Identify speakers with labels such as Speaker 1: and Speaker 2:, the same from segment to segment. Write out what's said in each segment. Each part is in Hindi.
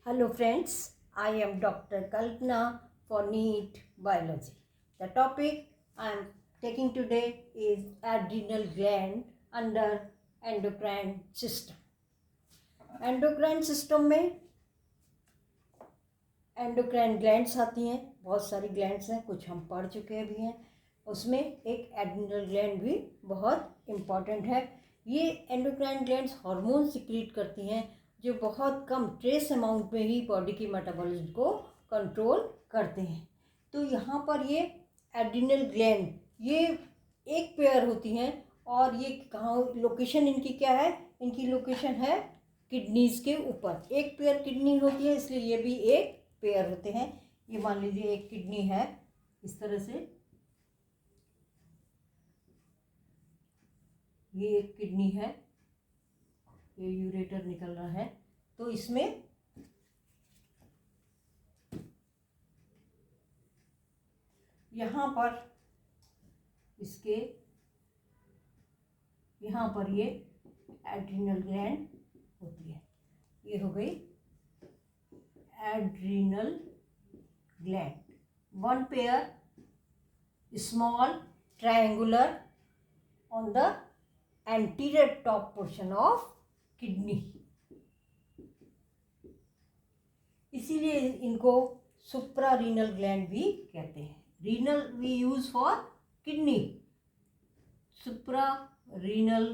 Speaker 1: Hello friends, I am Dr. Kalpana for NEET Biology. The topic I am taking today is adrenal gland under endocrine system. Endocrine system में एंडोक्राइन ग्लैंड्स आती हैं, बहुत सारी ग्लैंड्स हैं, कुछ हम पढ़ चुके भी हैं। उसमें एक एड्रिनल ग्लैंड भी बहुत इम्पॉर्टेंट है। ये एंडोक्राइन ग्लैंड्स हार्मोन सिक्रीट करती हैं जो बहुत कम ट्रेस अमाउंट में ही बॉडी की मेटाबॉलिज्म को कंट्रोल करते हैं। तो यहाँ पर ये एड्रिनल ग्लैंड ये एक पेयर होती हैं और ये कहाँ लोकेशन इनकी क्या है? इनकी लोकेशन है किडनीज के ऊपर। एक पेयर किडनी होती है, इसलिए ये भी एक पेयर होते हैं। ये मान लीजिए एक किडनी है, इस तरह से ये एक किडनी है, ये यूरेटर निकल रहा है। तो इसमें यहाँ पर इसके यहाँ पर ये एड्रिनल ग्लैंड होती है। ये हो गई adrenal gland. One pair small triangular on the anterior top portion of kidney, इसीलिए इनको सुप्रारीनल ग्लैंड भी कहते हैं। Renal we use for kidney, suprarenal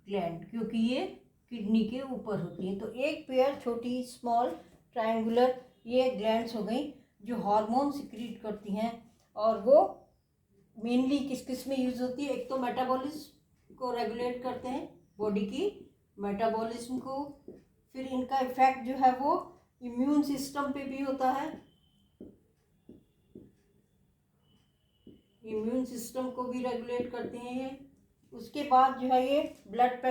Speaker 1: gland क्योंकि ये किडनी के ऊपर होती है। तो एक पेयर छोटी स्मॉल ट्रायंगुलर ये ग्लैंड्स हो गई जो हार्मोन सिक्रीट करती हैं, और वो मेनली किस किस में यूज होती है? एक तो मेटाबॉलिज्म को रेगुलेट करते हैं, बॉडी की मेटाबॉलिज्म को। फिर इनका इफेक्ट जो है वो इम्यून सिस्टम पे भी होता है, इम्यून सिस्टम को भी रेगुलेट करते हैं ये। उसके बाद जो है ये ब्लड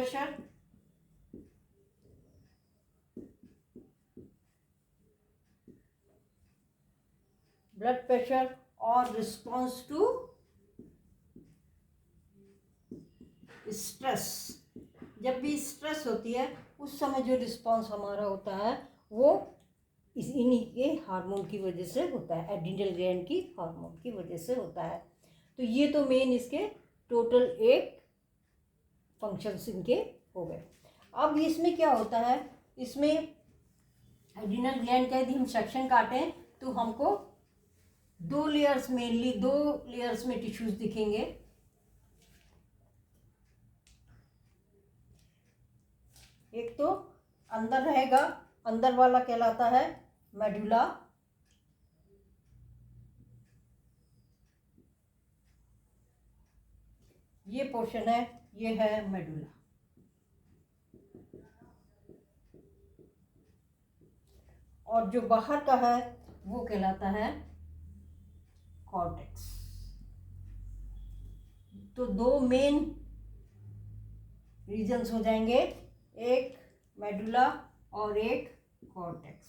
Speaker 1: प्रेशर, और रिस्पॉन्स टू स्ट्रेस। जब भी स्ट्रेस होती है उस समय जो रिस्पॉन्स हमारा होता है वो इन्हीं के हार्मोन की वजह से होता है, एड्रिनल ग्लैंड की हार्मोन की वजह से होता है। तो ये तो मेन इसके टोटल 8 फंक्शंस इनके हो गए। अब इसमें क्या होता है? इसमें एड्रिनल ग्लैंड का यदि हम सेक्शन काटें तो हमको दो लेयर्स में टिश्यूज दिखेंगे। एक तो अंदर रहेगा, अंदर वाला कहलाता है मेडुला, ये पोर्शन है, ये है मेडुला। और जो बाहर का है वो कहलाता है कॉर्टेक्स। तो दो मेन रीजन्स हो जाएंगे, एक मेडुला और एक कॉर्टेक्स।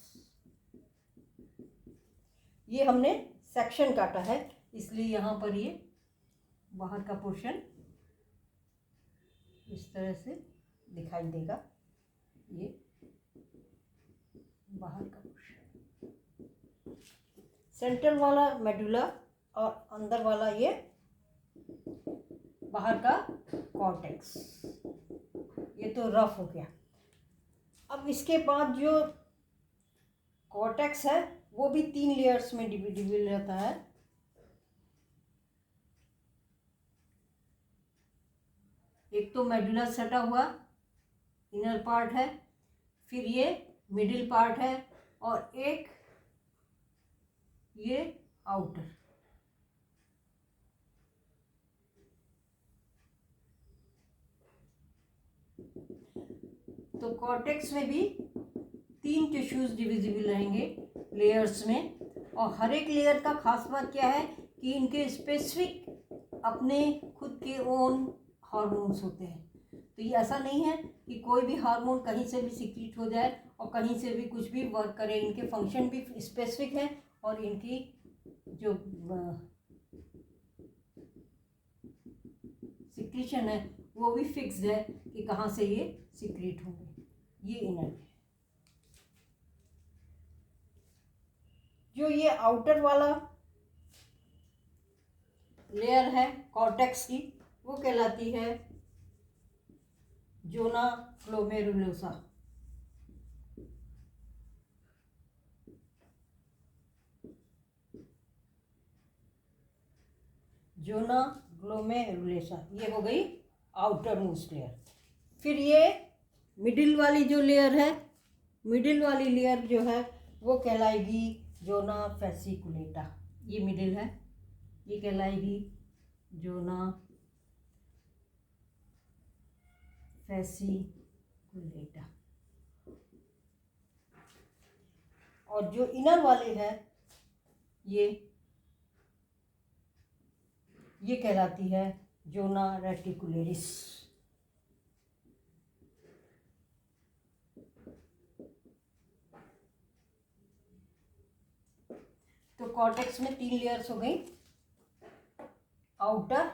Speaker 1: ये हमने सेक्शन काटा है, इसलिए यहाँ पर ये बाहर का पोर्शन इस तरह से दिखाई देगा, ये बाहर का पोर्शन, सेंट्रल वाला मेडुला और अंदर वाला ये बाहर का कॉर्टेक्स। ये तो रफ हो गया। अब इसके बाद जो कॉर्टेक्स है वो भी 3 लेयर्स में डिविड रहता है। एक तो मेडुला सटा हुआ इनर पार्ट है, फिर ये मिडिल पार्ट है, और एक ये आउटर। तो कॉर्टेक्स में भी 3 टिश्यूज डिविजिबल रहेंगे लेयर्स में, और हर एक लेयर का खास बात क्या है कि इनके स्पेसिफिक अपने खुद के ओन हार्मोन्स होते हैं। तो ये ऐसा नहीं है कि कोई भी हार्मोन कहीं से भी सिक्रीट हो जाए और कहीं से भी कुछ भी वर्क करे। इनके फंक्शन भी स्पेसिफिक है और इनकी जो सिक्रीशन है वो भी फिक्स्ड है कि कहाँ से ये सिक्रीट होंगे। ये इनर है। आउटर वाला लेयर है कॉर्टेक्स की, वो कहलाती है जोना ग्लोमेरुलोसा। जोना ग्लोमेरुलोसा, ये हो गई आउटर मोस्ट लेयर। फिर ये मिडिल वाली जो लेयर है, मिडिल वाली लेयर जो है वो कहलाएगी जोना फेसिकुलेटा। ये मिडिल है, ये कहलाएगी जोना फेसिकुलेटा। और जो इनर वाले हैं ये कहलाती है जोना रेटिकुलेरिस। तो कॉर्टेक्स में 3 लेयर्स हो गई, आउटर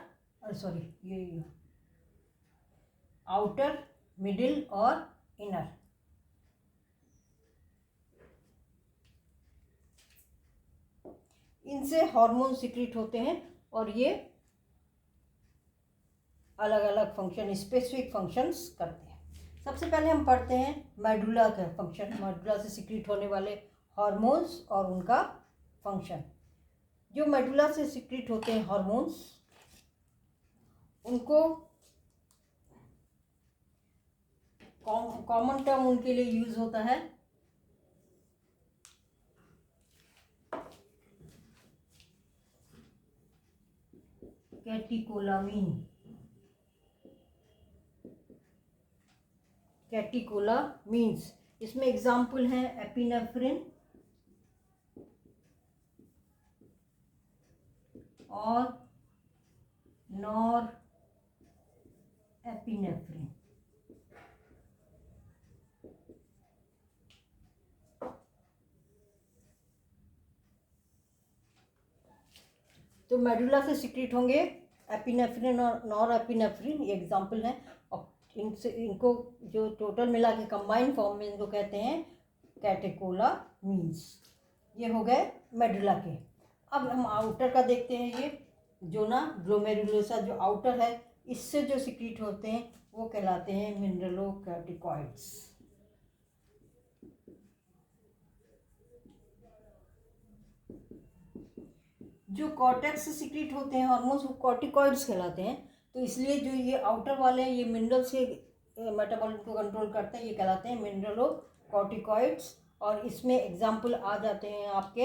Speaker 1: ये आउटर, मिडिल और इनर। इनसे हार्मोन सिक्रीट होते हैं और ये अलग अलग फंक्शन, स्पेसिफिक फंक्शंस करते हैं। सबसे पहले हम पढ़ते हैं मेडुला का फंक्शन, मेडुला से सिक्रीट होने वाले हार्मोन्स और उनका फंक्शन। जो मेडुला से सिक्रीट होते हैं हार्मोन्स, उनको कॉमन टर्म उनके लिए यूज होता है कैटिकोलामीन। कैटिकोलामीन्स, इसमें एग्जाम्पल हैं एपिनेफ्रिन और नॉर एपिनेफ्रिन। तो मेडुला से सिक्रीट होंगे एपिनेफ्रिन और नॉर एपिनेफ्रिन, ये एग्जाम्पल हैं। और इनको जो टोटल मिला के कंबाइंड फॉर्म में इनको कहते हैं कैटेकोलामीन्स। ये हो गए मेडुला के। अब हम आउटर का देखते हैं। ये जोना ग्लोमेरुलोसा जो आउटर है, इससे जो सिक्रीट होते हैं वो कहलाते हैं मिनरलोकॉर्टिकॉइड्स। जो कॉर्टेक्स से सिक्रीट होते हैं हार्मोन्स वो कॉर्टिकॉइड्स कहलाते हैं। तो इसलिए जो ये आउटर वाले हैं ये मिनरल्स के मेटाबॉलिज्म को कंट्रोल करते हैं, ये कहलाते हैं मिनरलोकॉर्टिकॉइड्स। और इसमें एग्जाम्पल आ जाते हैं आपके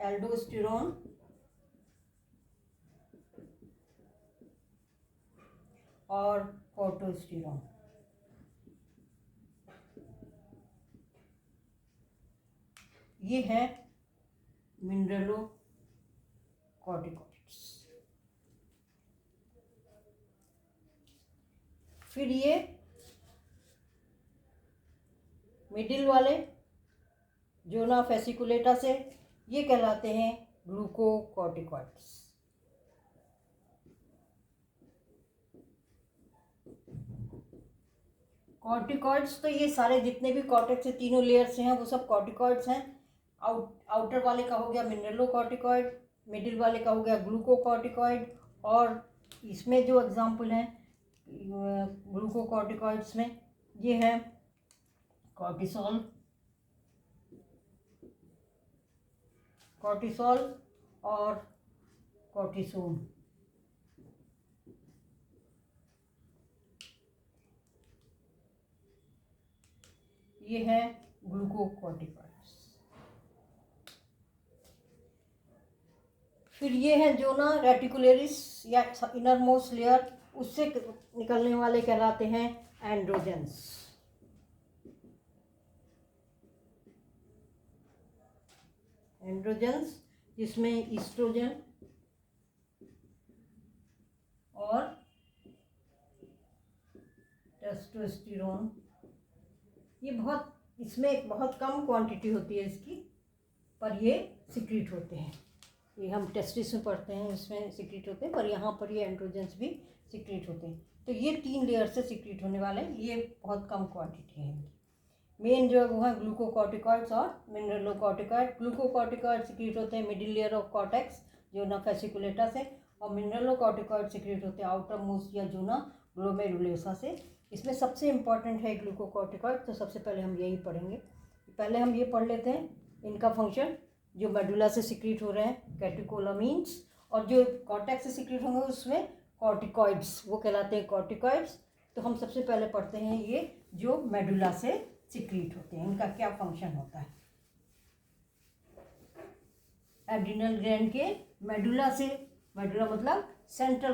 Speaker 1: एल्डोस्टेरोन और कोर्टिसोस्टेरोन। ये है मिनरलोकॉर्टिकॉइड्स। फिर ये मिडिल वाले जोना फेसिकुलेटा से, ये कहलाते हैं ग्लूकोकॉर्टिकॉइड्स। कॉर्टिकॉइड्स तो ये सारे जितने भी कॉर्टेक्स से तीनों लेयर्स हैं वो सब कॉर्टिकॉइड्स हैं। आउटर वाले का हो गया मिनरलोकॉर्टिकॉइड, मिडिल वाले का हो गया ग्लूकोकॉर्टिकॉइड, और इसमें जो एग्जाम्पल हैं ग्लूकोकॉर्टिकॉइड्स में ये है कॉर्टिसोल और कॉर्टिसोन। ये है ग्लूकोकॉर्टिकॉइड्स। फिर ये है जोना रेटिकुलेरिस या इनर मोस्ट लेयर, उससे निकलने वाले कहलाते हैं एंड्रोजेंस। एंड्रोजेंस जिसमें ईस्ट्रोजन और टेस्टोस्टेरोन, ये इसमें बहुत कम क्वांटिटी होती है इसकी, पर ये सिक्रीट होते हैं। ये हम टेस्टिस में पढ़ते हैं, इसमें सिक्रीट होते हैं, पर यहाँ पर ये एंड्रोजेंस भी सिक्रीट होते हैं। तो ये 3 लेयर से सिक्रीट होने वाले हैं, ये बहुत कम क्वांटिटी है इनकी। मेन जो है वो है ग्लूकोकॉर्टिकॉइड्स और मिनरलोकॉर्टिकॉइड। ग्लूकोकॉर्टिकॉइड सिक्रीट होते हैं middle layer of cortex zona fasciculata से, और मिनरलोकॉर्टिकॉइड सिक्रीट होते हैं आउटर मोस्ट या जोना ग्लोमेरुलोसा से। इसमें सबसे इम्पॉर्टेंट है ग्लूकोकॉर्टिकॉइड, तो सबसे पहले हम यही पढ़ेंगे। पहले हम ये पढ़ लेते हैं इनका फंक्शन। जो मेडुला से सिक्रीट हो रहे हैं कैटेकोलामीन्स, और जो कॉर्टेक्स से सिक्रीट होंगे उसमें कॉर्टिकॉइड्स, वो कहलाते हैं कॉर्टिकॉइड्स। तो हम सबसे पहले पढ़ते हैं ये जो मेडुला से सिक्रीट होते हैं, इनका क्या फंक्शन होता है। एड्रिनल ग्लैंड के मेडुला से, मेडुला मतलब सेंट्रल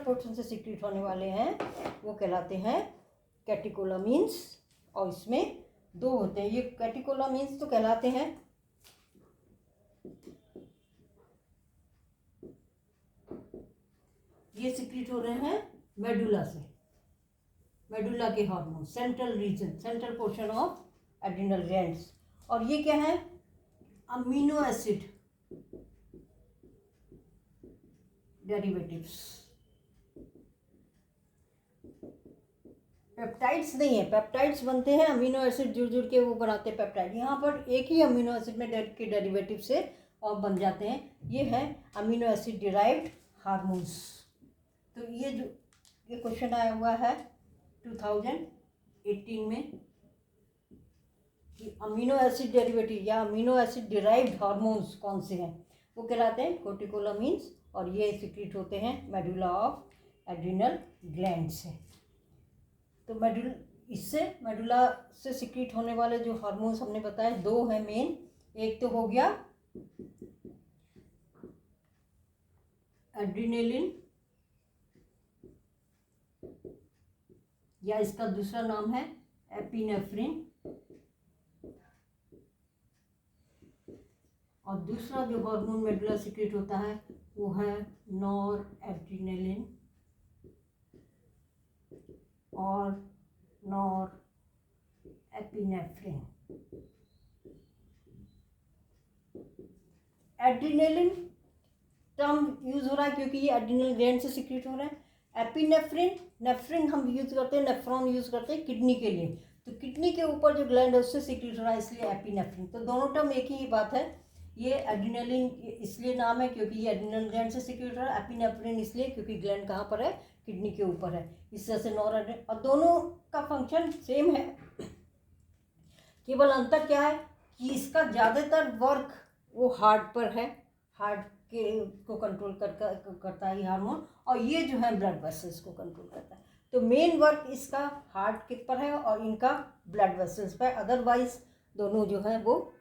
Speaker 1: पोर्शन से सिक्रीट होने वाले हैं, वो कहलाते हैं कैटेकोलामीन्स। और इसमें दो होते हैं, ये कैटेकोलामीन्स तो कहलाते हैं ये सिक्रीट हो रहे हैं मेडुला से, मेडुला के hormone, central region, central portion of adrenal glands. और ये क्या है, अमीनो एसिड डेरिवेटिव्स। पेप्टाइड्स नहीं है, पेप्टाइड्स बनते हैं अमीनो एसिड जुड़ के वो बनाते हैं पेप्टाइड। यहाँ पर एक ही अमीनो एसिड में के डेरिवेटिव से और बन जाते हैं। ये है अमीनो एसिड डिराइव्ड हार्मोन्स। तो ये जो ये क्वेश्चन आया हुआ है 2018 में कि अमीनो एसिड डेरिवेटिव या अमीनो एसिड डिराइव्ड हार्मोन्स कौन से हैं, वो कहलाते हैं कैटेकोलामीन्स, और ये सिक्रीट होते हैं मेडुला ऑफ एड्रिनल ग्लैंड से। तो मेडुला से सिक्रीट होने वाले जो हार्मोन्स हमने बताए दो हैं मेन। एक तो हो गया एड्रिनेलिन, या इसका दूसरा नाम है एपिनेफ्रिन, और दूसरा जो हार्मोन मेडुला सिक्रीट होता है वो है नॉरएड्रेनालिन और नॉरएपिनेफ्रिन। एड्रेनालिन टर्म यूज हो रहा है क्योंकि ये एड्रिनल ग्लैंड से सिक्रीट हो रहा है। नेफ्रिन हम यूज करते हैं, नेफ्रॉन यूज करते हैं किडनी के लिए, तो किडनी के ऊपर जो ग्लैंड है उससे सिक्रीट हो रहा है, इसलिए एपिनेफ्रिन। तो दोनों टर्म एक ही बात है। ये एड्रिनलिन इसलिए नाम है क्योंकि ये एड्रिनल ग्लैंड से सिक्रीट हो रहा है, एपिनेफ्रिन इसलिए क्योंकि ग्लैंड कहाँ पर है, किडनी के ऊपर है। इस तरह से नॉरएड्रेनालिन, और दोनों का फंक्शन सेम है। केवल अंतर क्या है कि इसका ज़्यादातर वर्क वो हार्ट पर है, हार्ट के को कंट्रोल करता है ये हार्मोन, और ये जो है ब्लड वेसल्स को कंट्रोल करता है। तो मेन वर्क इसका हार्ट के पर है और इनका ब्लड वेसल्स पर। अदरवाइज दोनों जो है वो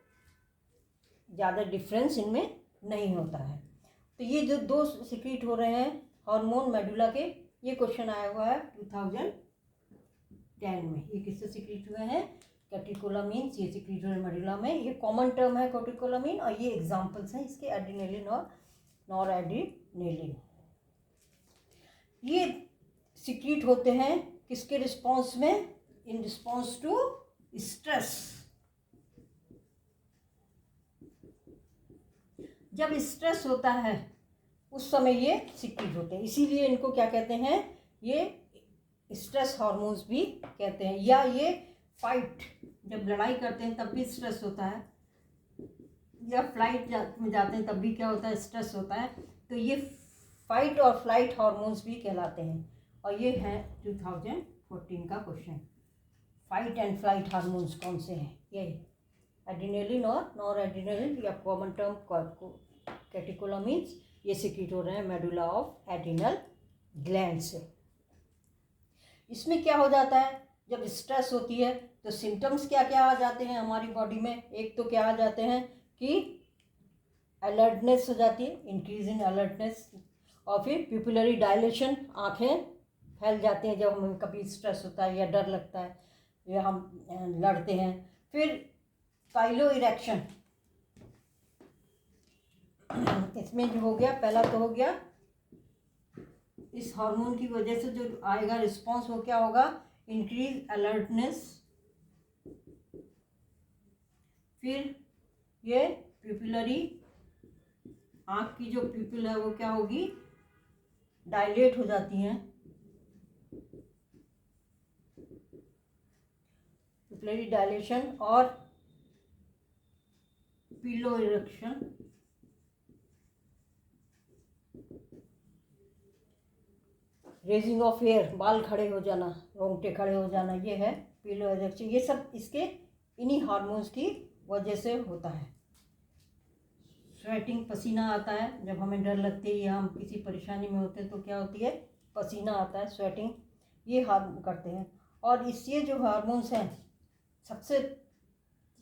Speaker 1: ज़्यादा डिफरेंस इनमें नहीं होता है। तो ये जो दो सिक्रीट हो रहे हैं हार्मोन मेडुला के, ये क्वेश्चन आया हुआ है 2010 में। ये किससे सिक्रीट हुए हैं, कैटेकोलामीन्स, ये सिक्रीट हो रहे हैं मेडुला में। ये कॉमन टर्म है कैटेकोलामीन, और ये एग्जांपल्स हैं इसके एड्रिनेलिन और नॉरएड्रेनालिन। ये सिक्रीट होते हैं किसके रिस्पॉन्स में, इन रिस्पॉन्स टू स्ट्रेस। जब स्ट्रेस होता है उस समय ये सिक्रीट होते हैं, इसीलिए इनको क्या कहते हैं, ये स्ट्रेस हार्मोन्स भी कहते हैं। या ये फाइट, जब लड़ाई करते हैं तब भी स्ट्रेस होता है, या फ्लाइट में जाते हैं तब भी क्या होता है, स्ट्रेस होता है। तो ये फाइट और फ्लाइट हार्मोन्स भी कहलाते हैं। और ये है 2014 का question, fight and flight hormones कौन से हैं, ये एड्रिनेलिन और नॉरएड्रेनालिन, या कॉमन टर्म कैटेकोलामीन्स, ये सिक्रीट हो रहे हैं मेडुला ऑफ एड्रिनल ग्लैंड से। इसमें क्या हो जाता है, जब स्ट्रेस होती है तो सिम्टम्स क्या क्या आ जाते हैं हमारी बॉडी में। एक तो क्या आ जाते हैं कि अलर्टनेस हो जाती है, इंक्रीज इन अलर्टनेस, और फिर प्यूपिलरी डायलेशन, आँखें फैल जाती हैं जब हमें कभी स्ट्रेस होता है या डर लगता है या हम लड़ते हैं। फिर पाइलो इरेक्शन, इसमें जो हो गया, पहला तो हो गया इस हार्मोन की वजह से जो आएगा रिस्पॉन्स, वो क्या होगा, इंक्रीज अलर्टनेस। फिर ये प्यूपिलरी, आँख की जो प्यूपिल है वो क्या होगी, डायलेट हो जाती हैं, कैपिलरी डायलेशन और pilo erection, raising of hair, बाल खड़े हो जाना, रोंगटे खड़े हो जाना, ये है पिलो इरेक्शन। ये सब इसके इन्हीं हार्मोन्स की वजह से होता है। स्वेटिंग, पसीना आता है जब हमें डर लगती है या हम किसी परेशानी में होते हैं तो क्या होती है, पसीना आता है, स्वेटिंग, ये हार्मोन करते हैं। और इससे जो हार्मोन्स हैं सबसे,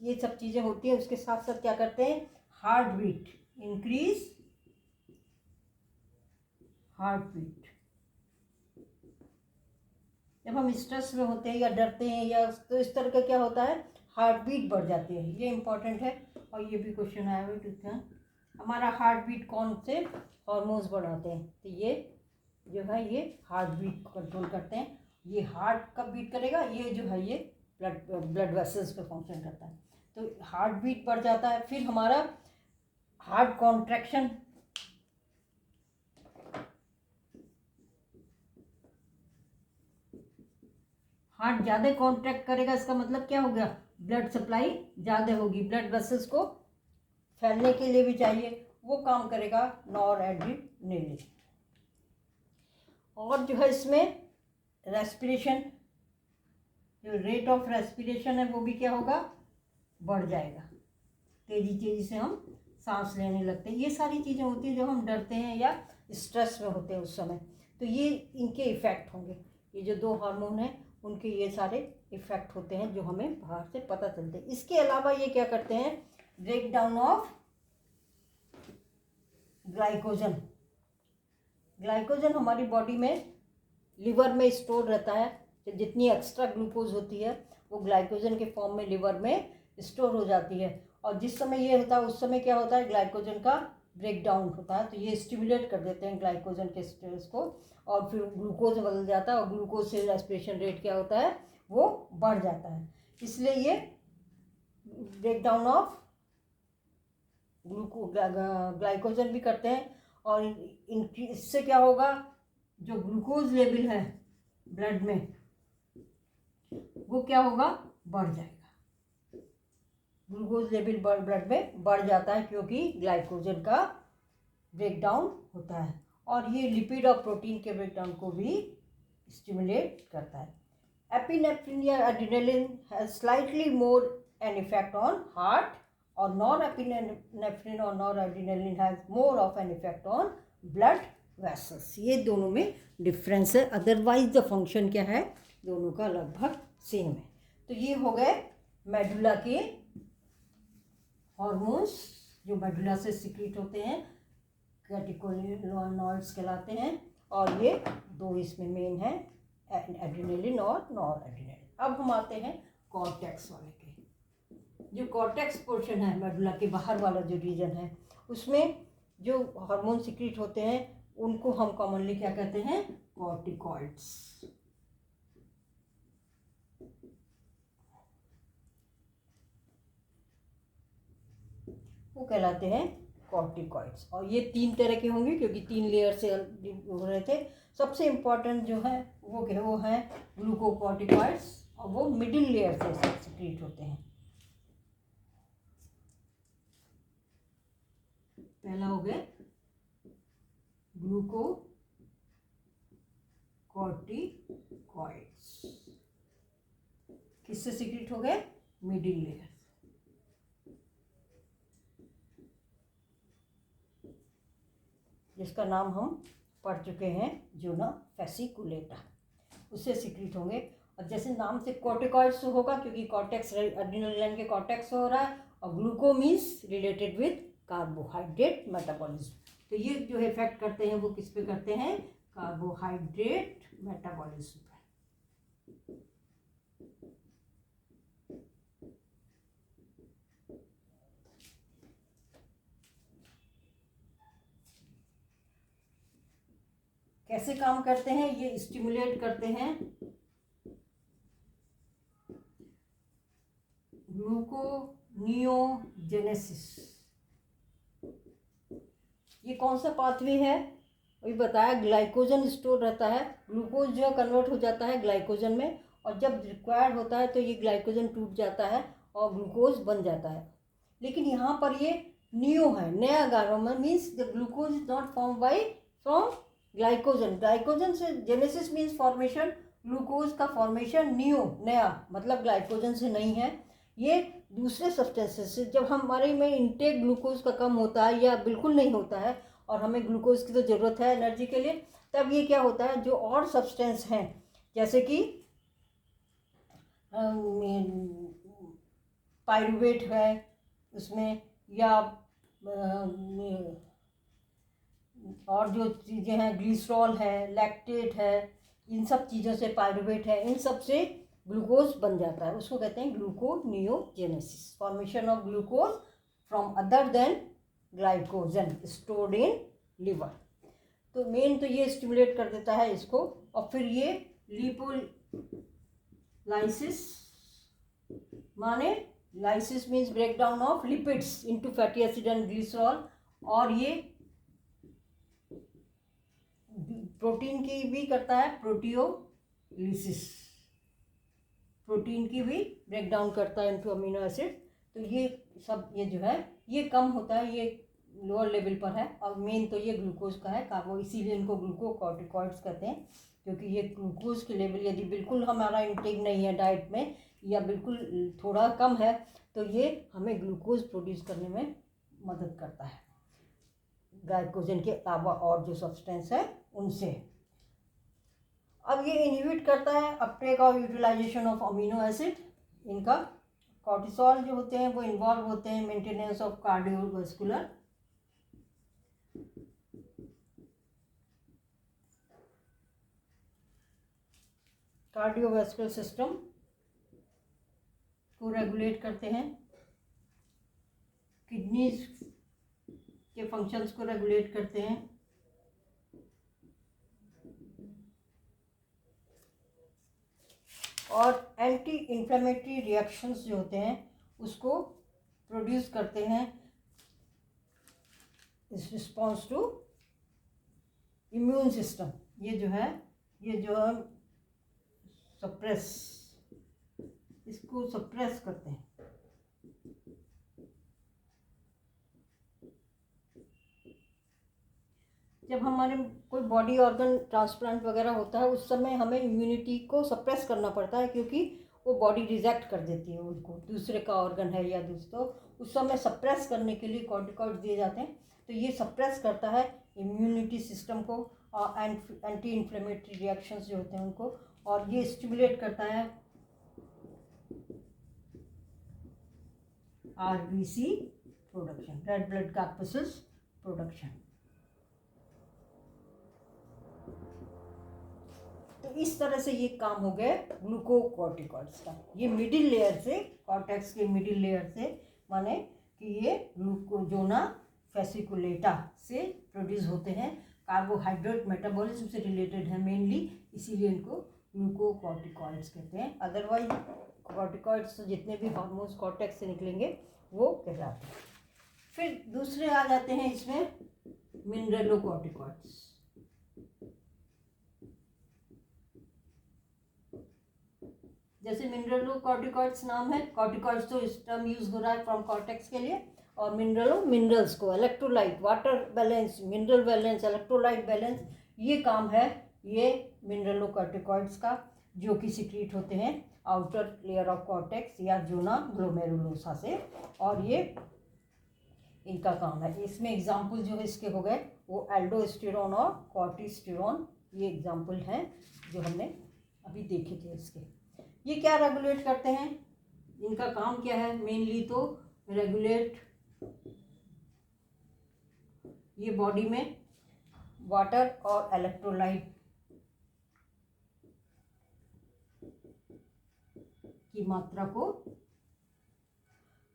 Speaker 1: ये सब चीज़ें होती हैं, उसके साथ साथ क्या करते हैं, heart beat increase, heart beat. जब हम स्ट्रेस में होते हैं या डरते हैं या तो इस तरह का क्या होता है, हार्ट बीट बढ़ जाती है। ये इंपॉर्टेंट है। और ये भी क्वेश्चन आया हुआ ठीक है, हमारा हार्ट बीट कौन से हार्मोन्स बढ़ाते हैं, तो ये जो है ये हार्ट बीट कंट्रोल करते हैं। ये हार्ट कब बीट करेगा, ये जो है ये ब्लड वेसल्स पे फंक्शन करता है, तो हार्ट बीट बढ़ जाता है। फिर हमारा हार्ट कॉन्ट्रैक्शन, हार्ट ज़्यादा कॉन्ट्रैक्ट करेगा, इसका मतलब क्या हो गया, ब्लड सप्लाई ज़्यादा होगी, ब्लड वेसल्स को फैलने के लिए भी चाहिए, वो काम करेगा नॉरएड्रेनालिन। और जो है इसमें रेस्पिरेशन, जो रेट ऑफ रेस्पिरेशन है वो भी क्या होगा, बढ़ जाएगा, तेजी तेजी से हम सांस लेने लगते हैं। ये सारी चीज़ें होती हैं जब हम डरते हैं या स्ट्रेस में होते हैं उस समय, तो ये इनके इफ़ेक्ट होंगे। ये जो दो हार्मोन हैं उनके ये सारे इफ़ेक्ट होते हैं जो हमें बाहर से पता चलते हैं। इसके अलावा ये क्या करते हैं, break down of glycogen. Glycogen हमारी बॉडी में लिवर में स्टोर रहता है, तो जितनी एक्स्ट्रा ग्लूकोज होती है वो ग्लाइकोजन के फॉर्म में लिवर में स्टोर हो जाती है। और जिस समय ये होता है उस समय क्या होता है, ग्लाइकोजन का ब्रेक डाउन होता है, तो ये स्टिमुलेट कर देते हैं ग्लाइकोजन के स्टेज को, और फिर ग्लूकोज बदल जाता है, और ग्लूकोज से रेस्पिरेशन रेट क्या होता है, वो बढ़ जाता है। इसलिए ये ब्रेक डाउन ऑफ ग्लाइकोजन भी करते हैं। और इससे क्या होगा, जो ग्लूकोज लेवल है ब्लड में वो क्या होगा, बढ़ जाएगा। ग्लूकोज लेवल ब्लड में बढ़ जाता है क्योंकि ग्लाइकोजन का ब्रेकडाउन होता है। और ये लिपिड और प्रोटीन के ब्रेकडाउन को भी स्टिमुलेट करता है। एपिनेफ्रिन या adrenaline has slightly more an effect on heart, और नॉरएपिनेफ्रिन और noradrenaline has more of an effect on blood vessels. ये दोनों में डिफरेंस है, अदरवाइज द फंक्शन क्या है, दोनों का लगभग सेम है। तो ये हो गए मेडुला के हार्मोन्स जो मेडुला से सिक्रीट होते हैं, कैटेकोलिनॉइड्स कहलाते हैं। और ये दो इसमें मेन है, एड्रेनालिन और नॉरएड्रेनालिन। अब हम आते हैं कॉर्टेक्स वाले के। जो कॉर्टेक्स पोर्शन है मेडुला के बाहर वाला जो रीजन है, उसमें जो हार्मोन सिक्रीट होते हैं उनको हम कॉमनली क्या कहते हैं, कॉर्टिकॉइड्स। वो कहलाते हैं कॉर्टिकॉइड्स। और ये 3 तरह के होंगे क्योंकि 3 लेयर से हो रहे थे। सबसे इम्पॉर्टेंट जो है वो है ग्लूकोकॉर्टिकॉइड्स, और वो मिडिल लेयर से सिक्रीट होते हैं। पहला हो गया ग्लूकोकॉर्टिकॉइड्स, किससे सिक्रीट हो गए, मिडिल लेयर, जिसका नाम हम पढ़ चुके हैं, जोना फेसिकुलेटा, उससे सिक्रीट होंगे। और जैसे नाम से कॉर्टिकॉइड्स होगा क्योंकि कॉर्टेक्स एड्रिनल ग्लैंड के कॉर्टेक्स हो रहा है, और gluco means related with carbohydrate metabolism. तो ये जो इफेक्ट करते हैं वो किस पे करते हैं, कार्बोहाइड्रेट मेटाबॉलिज्म पे। कैसे काम करते हैं, ये स्टिमुलेट करते हैं ग्लूकोनियोजेनेसिस। ये कौन सा पाथवे है, अभी बताया, ग्लाइकोजन स्टोर रहता है, ग्लूकोज जो कन्वर्ट हो जाता है ग्लाइकोजन में, और जब रिक्वायर्ड होता है तो ये ग्लाइकोजन टूट जाता है और ग्लूकोज बन जाता है। लेकिन यहाँ पर ये नियो है, नया गारोमर, means the glucose is not form by from glycogen. Glycogen से जेनेसिस मीन्स फॉर्मेशन, ग्लूकोज का फॉर्मेशन नियो, नया, मतलब ग्लाइकोजन से नहीं है, ये दूसरे सब्सटेंसेस से। जब हमारे में इंटेक ग्लूकोज का कम होता है या बिल्कुल नहीं होता है और हमें ग्लूकोज की तो ज़रूरत है एनर्जी के लिए, तब ये क्या होता है, जो और सब्सटेंस हैं जैसे कि पायरुवेट है उसमें, या और जो चीज़ें हैं, ग्लिसरॉल है, लैक्टेट है, इन सब चीज़ों से, पायरुवेट है, इन सब से ग्लूकोज बन जाता है। उसको कहते हैं gluconeogenesis, formation of glucose from other than glycogen stored in liver. तो मेन तो ये स्टिमुलेट कर देता है इसको। और फिर ये लिपोलाइसिस, माने lysis means break down of lipids into fatty acid and glycerol, और ये प्रोटीन की भी करता है, प्रोटियोलिसिस, प्रोटीन की भी ब्रेक डाउन करता है इनटू अमीनो एसिड। तो ये सब, ये जो है ये कम होता है, ये लोअर लेवल पर है। और मेन तो ये ग्लूकोज का है, कार्बो, इसीलिए इनको ग्लूकोकॉर्टिकॉइड्स कहते हैं, क्योंकि ये ग्लूकोज के लेवल यदि बिल्कुल हमारा इंटेक नहीं है डाइट में, या बिल्कुल थोड़ा कम है, तो ये हमें ग्लूकोज प्रोड्यूस करने में मदद करता है, ग्लाइकोजन के अलावा और जो सब्सटेंस है उनसे। अब ये इनहिबिट करता है अपटेक और यूटिलाइजेशन ऑफ अमीनो एसिड। इनका कॉर्टिसोल जो होते हैं वो इन्वॉल्व होते हैं मेंटेनेंस ऑफ कार्डियोवास्कुलर सिस्टम को रेगुलेट करते हैं, किडनीज के फंक्शंस को रेगुलेट करते हैं, और एंटी इन्फ्लेमेटरी रिएक्शंस जो होते हैं उसको प्रोड्यूस करते हैं इस रिस्पॉन्स टू इम्यून सिस्टम। ये जो है सप्रेस, इसको सप्रेस करते हैं। जब हमारे कोई बॉडी ऑर्गन ट्रांसप्लांट वगैरह होता है उस समय हमें इम्यूनिटी को सप्रेस करना पड़ता है, क्योंकि वो बॉडी रिजेक्ट कर देती है उनको, दूसरे का ऑर्गन है या दूसरों, उस समय सप्रेस करने के लिए कॉर्टिकॉइड्स दिए जाते हैं। तो ये सप्रेस करता है इम्यूनिटी सिस्टम को और एंटी इन्फ्लेमेटरी रिएक्शंस जो होते हैं उनको, और ये स्टिमुलेट करता है RBC production, red blood corpses production. तो इस तरह से ये काम हो गया ग्लूकोकॉर्टिकॉइड्स का। ये मिडिल लेयर से, कॉर्टेक्स के मिडिल लेयर से, माने कि ये ग्लूकोजोना फेसिकुलेटा से प्रोड्यूस होते हैं, कार्बोहाइड्रेट मेटाबॉलिज्म से रिलेटेड है मेनली, इसीलिए इनको ग्लूकोकॉर्टिकॉइड्स कहते हैं। अदरवाइज कॉर्टिकॉइड्स तो जितने भी हार्मोन्स कॉर्टेक्स से निकलेंगे वो कहलाते हैं। फिर दूसरे आ जाते हैं इसमें मिनरलोकॉर्टिकॉइड्स। जैसे मिनरलोकॉर्टिकॉइड्स नाम है, कॉर्टिकॉइड्स तो इस टर्म यूज हो रहा है फ्रॉम कॉर्टेक्स के लिए, और मिनरल्स को, electrolyte, water balance, mineral balance, electrolyte balance, ये काम है ये मिनरलोकॉर्टिकॉइड्स का, जो कि सिक्रीट होते हैं आउटर लेयर ऑफ कॉर्टेक्स या जोना ग्लोमेरुलोसा से, और ये इनका काम है। इसमें एग्जाम्पल जो है इसके हो गए वो एल्डोस्टेरोन और कॉर्टिस्टेरोन, ये एग्जाम्पल हैं जो हमने अभी देखे थे इसके। ये क्या रेगुलेट करते हैं, इनका काम क्या है, मेनली तो रेगुलेट ये बॉडी में वाटर और इलेक्ट्रोलाइट की मात्रा को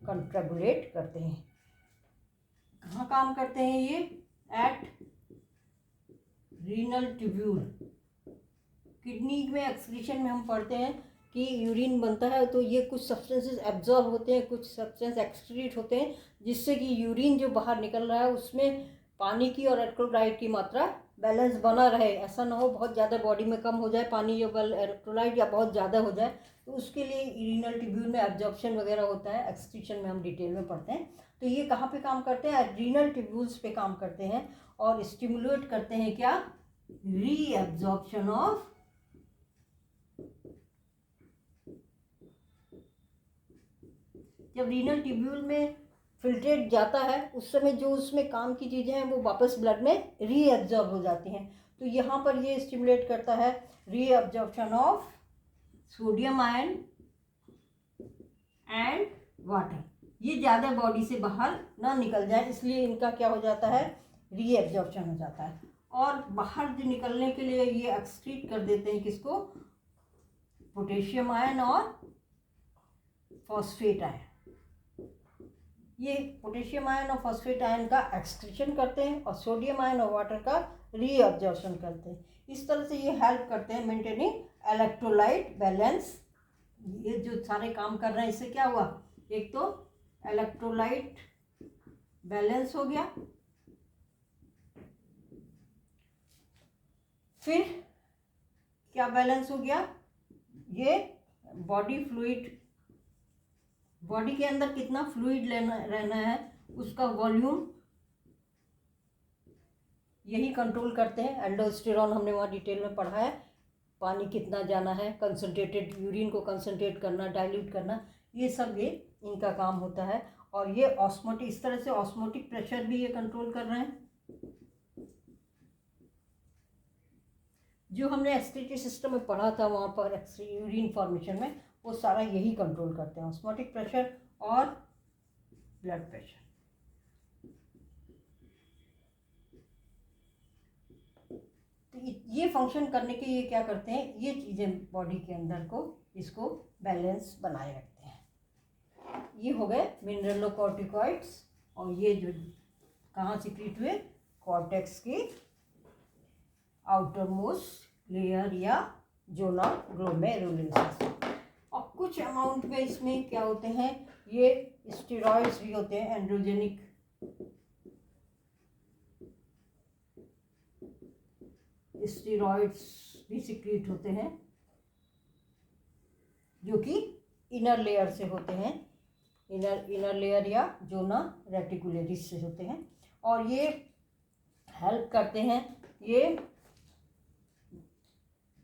Speaker 1: कंट्रीब्यूट करते हैं। कहाँ काम करते हैं ये, एट रीनल ट्यूब्यूल। किडनी में एक्सक्रीशन में हम पढ़ते हैं कि यूरिन बनता है तो ये कुछ सब्सटेंसेस एब्जॉर्ब होते हैं, कुछ सब्सटेंस एक्सक्रीट होते हैं, जिससे कि यूरिन जो बाहर निकल रहा है उसमें पानी की और इलेक्ट्रोलाइट की मात्रा बैलेंस बना रहे, ऐसा ना हो बहुत ज़्यादा बॉडी में कम हो जाए पानी या इलेक्ट्रोलाइट या बहुत ज़्यादा हो जाए, तो उसके लिए रीनल ट्यूब्यूल में एब्जॉर्प्शन वगैरह होता है, एक्सक्रीशन में हम डिटेल में पढ़ते हैं। तो ये कहाँ पे काम करते हैं? रीनल ट्यूब्यूल्स पे काम करते हैं और स्टिमुलेट करते हैं क्या? रीएब्जॉर्प्शन ऑफ जब रीनल ट्यूब्यूल में फिल्ट्रेट जाता है उस समय जो उसमें काम की चीज़ें हैं वो वापस ब्लड में रीएब्जॉर्ब हो जाती हैं। तो यहाँ पर ये स्टिमुलेट करता है reabsorption of sodium ion and water. ये ज़्यादा बॉडी से बाहर ना निकल जाए, इसलिए इनका क्या हो जाता है? रीएब्जॉर्प्शन हो जाता है। और बाहर जो निकलने के लिए ये एक्सक्रीट कर देते हैं किसको? पोटेशियम आयन और फॉस्फेट आयन। ये पोटेशियम आयन और फॉस्फेट आयन का एक्सक्रीशन करते हैं और सोडियम आयन और वाटर का रीअब्जॉर्प्शन करते हैं। इस तरह से ये हेल्प करते हैं मेंटेनिंग इलेक्ट्रोलाइट बैलेंस। ये जो सारे काम कर रहे हैं इससे क्या हुआ? एक तो इलेक्ट्रोलाइट बैलेंस हो गया, फिर क्या बैलेंस हो गया? ये बॉडी फ्लूइड, बॉडी के अंदर कितना फ्लूइड रहना है उसका वॉल्यूम यही कंट्रोल करते हैं। एल्डोस्टेरॉन हमने वहाँ डिटेल में पढ़ा है, पानी कितना जाना है, कंसनट्रेटेड यूरिन को कंसनट्रेट करना, डाइल्यूट करना, ये सब ये इनका काम होता है। और ये ऑस्मोटिक, इस तरह से ऑस्मोटिक प्रेशर भी ये कंट्रोल कर रहे हैं। जो हमने एक्सक्रीटरी सिस्टम में पढ़ा था वहाँ पर यूरिन फॉर्मेशन में, वो सारा यही कंट्रोल करते हैं, ऑस्मोटिक प्रेशर और ब्लड प्रेशर। तो ये फंक्शन करने के ये क्या करते हैं? ये चीज़ें बॉडी के अंदर को इसको बैलेंस बनाए रखते हैं। ये हो गए मिनरलोकॉर्टिकॉइड्स। और ये जो कहाँ सिक्रीट हुए? कॉर्टेक्स की आउटर मोस्ट लेयर या जोना ग्लोमेरुलस। और कुछ अमाउंट में इसमें क्या होते हैं? ये स्टेरॉइड्स भी होते हैं, एंड्रोजेनिक स्टेरॉइड्स भी सिक्रीट होते हैं जो कि इनर लेयर से होते हैं, इनर लेयर या जोना रेटिकुलेरिस से होते हैं। और ये हेल्प करते हैं ये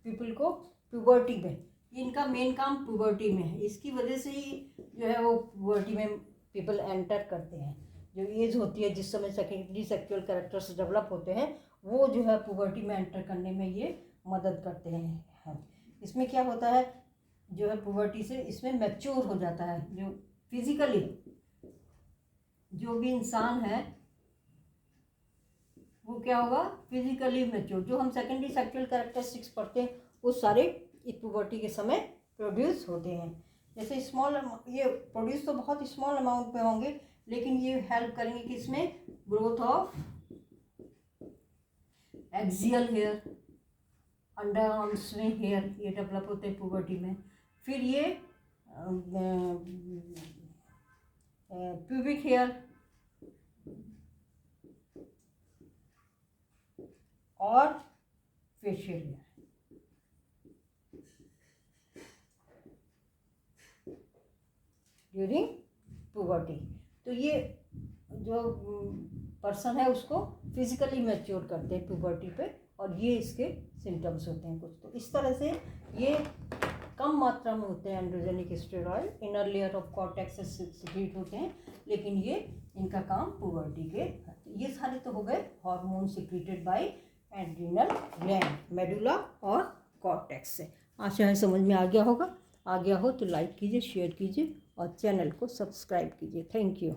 Speaker 1: पीपल को प्यूबर्टी में। इनका मेन काम प्यूबर्टी में है, इसकी वजह से ही जो है वो प्यूबर्टी में पीपल एंटर करते हैं। जो एज होती है जिस समय सेकेंडरी सेक्सुअल कैरेक्टर्स डेवलप होते हैं, वो जो है प्यूबर्टी में एंटर करने में ये मदद करते हैं। इसमें क्या होता है? जो है प्यूबर्टी से इसमें मैच्योर हो जाता है, जो फिजिकली जो भी इंसान है वो क्या होगा? Physically mature. जो हम सेकेंडरी सेक्सुअल कैरेक्टरिस्टिक्स पढ़ते हैं वो सारे इस प्यूबर्टी के समय प्रोड्यूस होते हैं। जैसे स्मॉल, ये प्रोड्यूस तो बहुत स्मॉल अमाउंट में होंगे, लेकिन ये हेल्प करेंगे कि इसमें growth of axial hair, under arms में हेयर ये डेवलप होते हैं प्यूबर्टी में। फिर ये प्यूबिक हेयर और फेशियल हेयर। ड्यूरिंग प्यूबर्टी तो ये जो पर्सन है उसको फिजिकली मैच्योर करते हैं प्यूबर्टी पे, और ये इसके सिम्टम्स होते हैं कुछ। तो इस तरह से ये कम मात्रा में होते हैं androgenic steroid, inner layer of cortex से सिक्रीट होते हैं, लेकिन ये इनका काम प्यूबर्टी के। ये सारे तो हो गए hormone secreted by adrenal gland, medulla और कॉर्टेक्स से। आशा है समझ में आ गया होगा। आ गया हो तो लाइक कीजिए, शेयर कीजिए और चैनल को सब्सक्राइब कीजिए। Thank you.